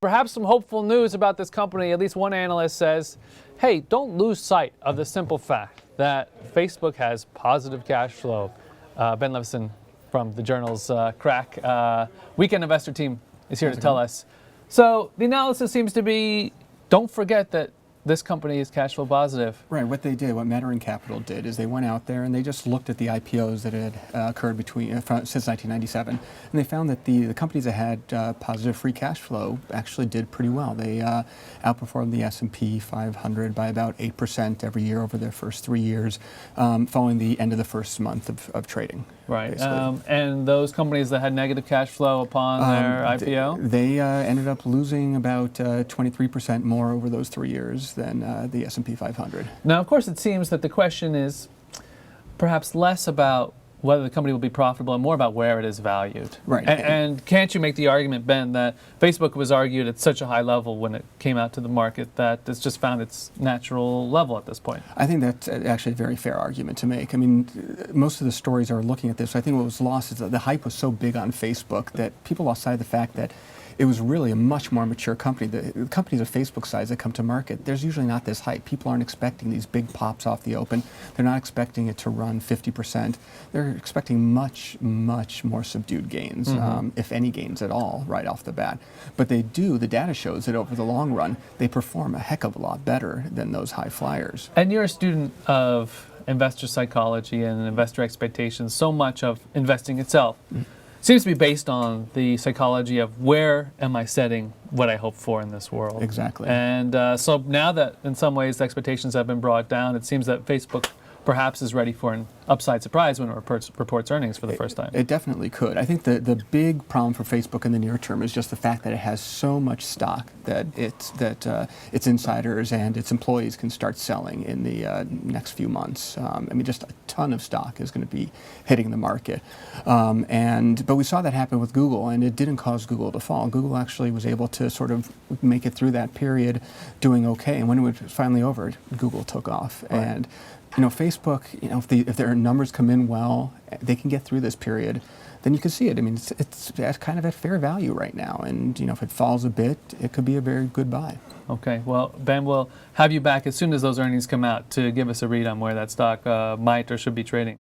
Perhaps some hopeful news about this company. At least one analyst says, hey, don't lose sight of the simple fact that Facebook has positive cash flow. Ben Levison from the Journal's Crack Weekend Investor team is here to tell us. So the analysis seems to be, don't forget that this company is cash flow positive. Right. What they did, what Mandarin Capital did, is they went out there and they just looked at the IPOs that had occurred since 1997, and they found that the companies that had positive free cash flow actually did pretty well. They outperformed the S&P 500 by about 8% every year over their first 3 years, following the end of the first month of trading. Right. And those companies that had negative cash flow upon their IPO? They ended up losing about 23% more over those 3 years than the S&P 500. Now, of course, it seems that the question is perhaps less about whether the company will be profitable and more about where it is valued. Right. And can't you make the argument, Ben, that Facebook was argued at such a high level when it came out to the market that it's just found its natural level at this point? I think that's actually a very fair argument to make. I mean, most of the stories are looking at this. I think what was lost is that the hype was so big on Facebook that people lost sight of the fact that it was really a much more mature company. The companies of Facebook size that come to market, there's usually not this hype. People aren't expecting these big pops off the open. They're not expecting it to run 50%. They're expecting much, much more subdued gains, if any gains at all, right off the bat. But they do, the data shows that over the long run, they perform a heck of a lot better than those high flyers. And you're a student of investor psychology and investor expectations. So much of investing itself seems to be based on the psychology of where am I setting what I hope for in this world. Exactly. And so now that in some ways the expectations have been brought down, it seems that Facebook perhaps is ready for an upside surprise when it reports earnings for the first time. It definitely could. I think the big problem for Facebook in the near term is just the fact that it has so much stock that its insiders and its employees can start selling in the next few months. I mean, just a ton of stock is going to be hitting the market. But we saw that happen with Google, and it didn't cause Google to fall. Google actually was able to sort of make it through that period doing okay. And when it was finally over, Google took off. Right. And you know, Facebook, you know, if their numbers come in well, they can get through this period, then you can see it. I mean, it's kind of at fair value right now. And, you know, if it falls a bit, it could be a very good buy. Okay. Well, Ben, we'll have you back as soon as those earnings come out to give us a read on where that stock might or should be trading.